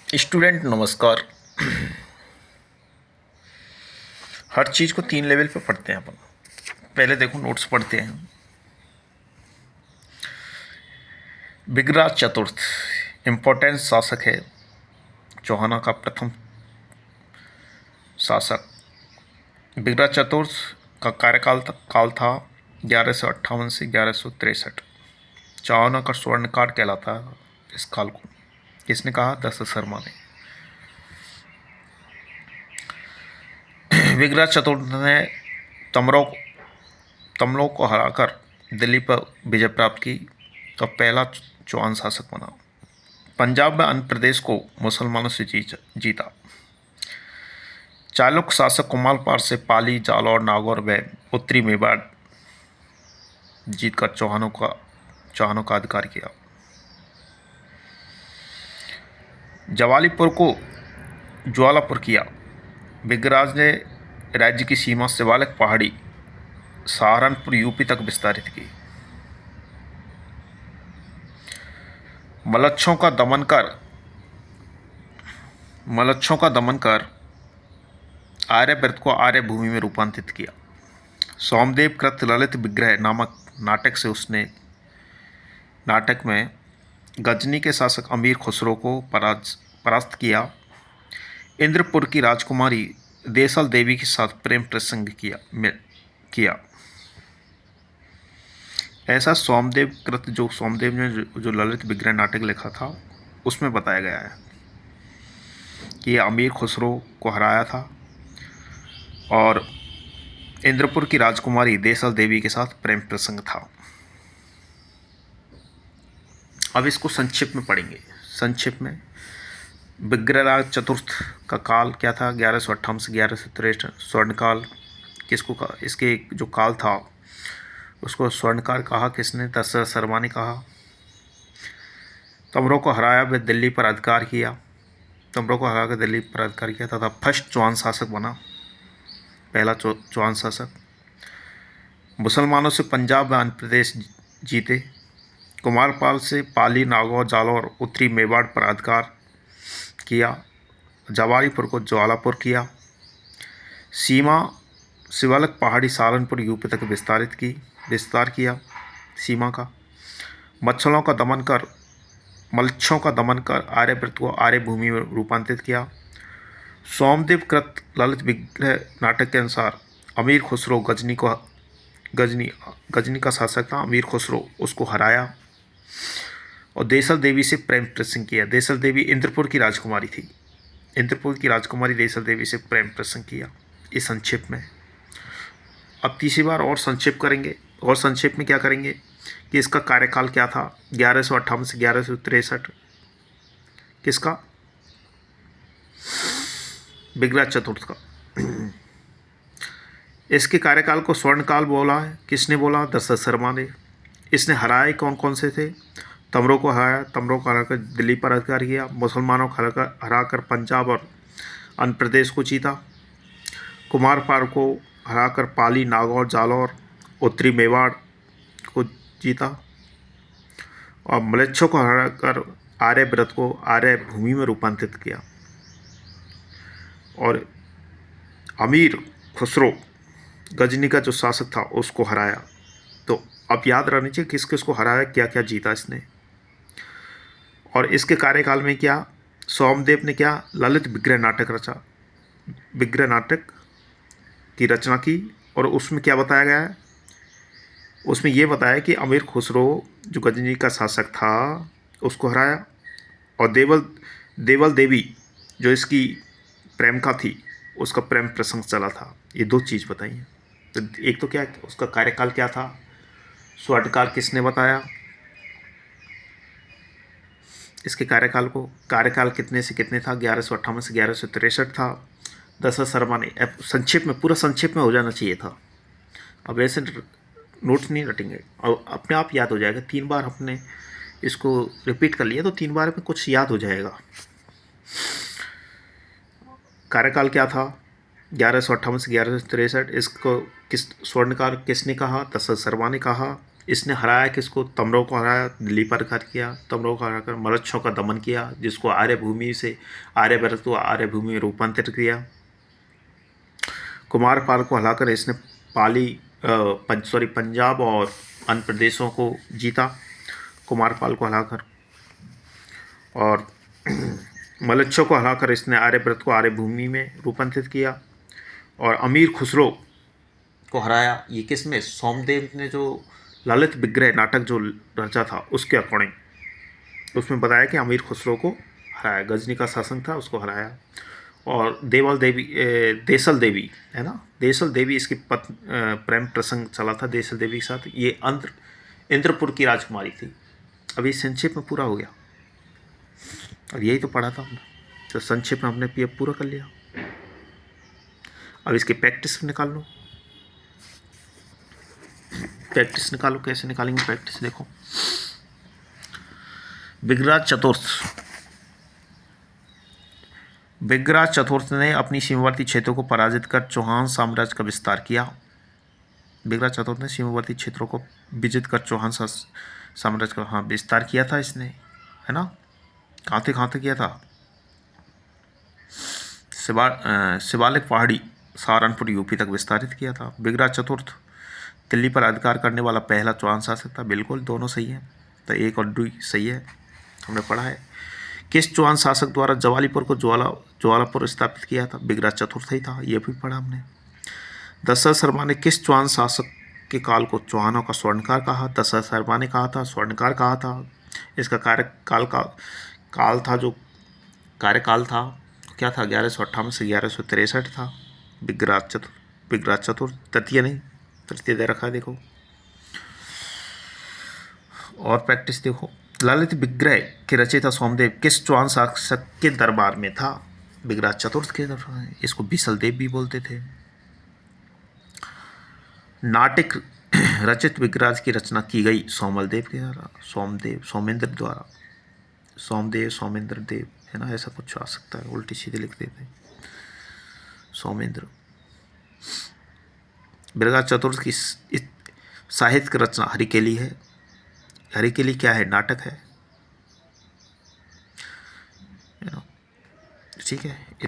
Student नमस्कार। हर चीज़ को 3 level पे पढ़ते हैं अपन। पहले देखो नोट्स पढ़ते हैं। बिगराज चतुर्थ इम्पोर्टेंट शासक है, चौहाना का प्रथम शासक। बिगराज चतुर्थ का काल था 1158 से 1163। चौहाना का स्वर्णकाल कहलाता है इस काल को। किसने कहा? दशरथ शर्मा ने। बिगराज चतुर्थ ने तमलों को हराकर दिल्ली पर विजय प्राप्त की और पहला चौहान शासक बना। पंजाब में अन्य प्रदेश को मुसलमानों से जीता। चालुक्य शासक कुमारपाल से पाली, जालौर, नागौर व उत्तरी मेवाड़ जीतकर चौहानों का अधिकार किया। जवालीपुर को ज्वालापुर किया। बिगराज ने राज्य की सीमा शिवालिक पहाड़ी सहारनपुर यूपी तक विस्तारित की। मलच्छों का दमन कर आर्यवर्त को आर्य भूमि में रूपांतरित किया। सोमदेव कृत ललित विग्रह नामक नाटक में गजनी के शासक अमीर खुसरो को परास्त किया। इंद्रपुर की राजकुमारी देसल देवी के साथ प्रेम प्रसंग किया। ऐसा सोमदेव ने जो ललित विग्रह नाटक लिखा था उसमें बताया गया है कि यह अमीर खुसरो को हराया था और इंद्रपुर की राजकुमारी देसल देवी के साथ प्रेम प्रसंग था। अब इसको संक्षिप्त में पढ़ेंगे। संक्षिप्त में बिगराज चतुर्थ का काल क्या था? 1158 से 1163 स्वर्णकाल किसको कहा? इसके जो काल था उसको स्वर्णकाल कहा किसने? दशरथ शर्मा ने कहा। तमरों को हराया व दिल्ली पर अधिकार किया। तमरों को हराकर दिल्ली पर अधिकार किया तथा फर्स्ट चौहान शासक बना, पहला चौहान शासक। मुसलमानों से पंजाब व आंध्र प्रदेश जीते। कुमारपाल से पाली, नागौर, जालौर, उत्तरी मेवाड़ पर अधिकार किया। जवालीपुर को ज्वालापुर किया। सीमा शिवालिक पहाड़ी सहारनपुर यूपी तक विस्तार किया सीमा का। मच्छरों का दमन कर आर्यवर्त को आर्य भूमि में रूपांतरित किया। सोमदेव कृत ललित विग्रह नाटक के अनुसार अमीर खुसरो गजनी का शासक था। अमीर खुसरो उसको हराया और देसल देवी से प्रेम प्रसंग किया। देसल देवी इंद्रपुर की राजकुमारी थी। इंद्रपुर की राजकुमारी देसल देवी से प्रेम प्रसंग किया। इस संक्षेप में अब तीसरी बार और संक्षेप करेंगे। और संक्षेप में क्या करेंगे कि इसका कार्यकाल क्या था? 1158 से 1163 किसका? बिगराज चतुर्थ का। इसके कार्यकाल को स्वर्णकाल बोला है। किसने बोला? दशरथ शर्मा ने। इसने हराए कौन कौन से थे? तमरों को हराकर दिल्ली पर अधिकार किया। मुसलमानों को हराकर पंजाब और अन्य प्रदेश को जीता। कुमारपाल को हराकर पाली, नागौर, जालौर, उत्तरी मेवाड़ को जीता और म्लेच्छों को हराकर आर्यव्रत को आर्य भूमि में रूपांतरित किया और अमीर खुसरो गजनी का जो शासक था उसको हराया। तो अब याद रखना चाहिए किस किस को हराया, क्या क्या जीता इसने। और इसके कार्यकाल में क्या सोमदेव ने क्या ललित विग्रह नाटक रचा, विग्रह नाटक की रचना की। और उसमें क्या बताया गया है? उसमें यह बताया कि अमीर खुसरो जो गजनी का शासक था उसको हराया और देवल देवी जो इसकी प्रेमिका थी उसका प्रेम प्रसंग चला था। ये दो चीज़ बताई हैं। तो एक तो क्या उसका कार्यकाल क्या था, स्वर्णकाल किसने बताया, इसके कार्यकाल कितने से कितने था? 1158 से 1163 था। दशरथ शर्मा ने। संक्षेप में, पूरा संक्षेप में हो जाना चाहिए था। अब ऐसे नोट्स नहीं रटेंगे और अपने आप याद हो जाएगा। 3 बार हमने इसको रिपीट कर लिया तो 3 बार में कुछ याद हो जाएगा। कार्यकाल क्या था? 1158 से 1163। इसको स्वर्णकाल किसने कहा? दशरथ शर्मा ने कहा। इसने हराया किसको? तमरों को हराया, दिल्ली पर अधिकार किया, तमरों को हराकर मलच्छों का दमन किया, जिसको आर्यभूमि से आर्यभरत को आर्यभूमि में रूपांतरित किया। कुमारपाल को हराकर इसने पंजाब और अन्य प्रदेशों को जीता, कुमारपाल को हराकर। और मलच्छों को हराकर इसने आर्यभरत को आर्यभूमि में रूपांतरित किया। और अमीर खुसरो को हराया, ये किस में? सोमदेव ने जो ललित विग्रह नाटक जो रचा था उसके अकॉर्डिंग उसमें बताया कि अमीर खुसरो को हराया, गजनी का शासन था उसको हराया। और देसल देवी है ना, देसल देवी इसकी प्रेम प्रसंग चला था देसल देवी के साथ। ये इंद्रपुर की राजकुमारी थी। अभी संक्षेप में पूरा हो गया, और यही तो पढ़ा था हमने, तो संक्षेप में हमने पीएफ पूरा कर लिया। अब इसकी प्रैक्टिस निकाल लो, प्रैक्टिस निकालो। कैसे निकालेंगे प्रैक्टिस? देखो, विग्राज चतुर्थ ने अपनी सीमावर्ती क्षेत्रों को पराजित कर चौहान साम्राज्य का विस्तार किया। विग्राज चतुर्थ ने सीमावर्ती क्षेत्रों को विजित कर चौहान साम्राज्य का विस्तार किया था इसने, है ना। कहाँ थे किया था? शिवालिक पहाड़ी सहारनपुर यूपी तक विस्तारित किया था। विग्राज चतुर्थ दिल्ली पर अधिकार करने वाला पहला चौहान शासक था। बिल्कुल, दोनों सही है, तो एक और दो सही है, हमने पढ़ा है। किस चौहान शासक द्वारा जवालीपुर को ज्वालापुर स्थापित किया था? विग्राज चतुर्थ ही था, ये भी पढ़ा हमने। दशरथ शर्मा ने किस चौहान शासक के काल को चौहानों का स्वर्णकाल कहा? दशरथ शर्मा ने कहा था, स्वर्णकाल कहा था। इसका कार्यकाल था, जो कार्यकाल था क्या था? 1158 से 1163 था। विग्राज चतुर्थ तृतीय नहीं, तृतीय दे रखा है, देखो। और प्रैक्टिस देखो, ललित विग्रह के रचयिता सोमदेव किस चौहान शासक के दरबार में था? विग्राज चतुर्थ के दरबार में। इसको बिसल देव भी बोलते थे। नाटक रचित विग्राज की रचना की गई सोमेंद्र द्वारा। सोमेंद्र देव है ना, ऐसा कुछ आ सकता है, उल्टी सीधे लिख देते हैं सोमेंद्र। विग्राज चतुर्थ की साहित्य रचना हरिकेली है। हरिकेली क्या है? नाटक है, ठीक है। इतने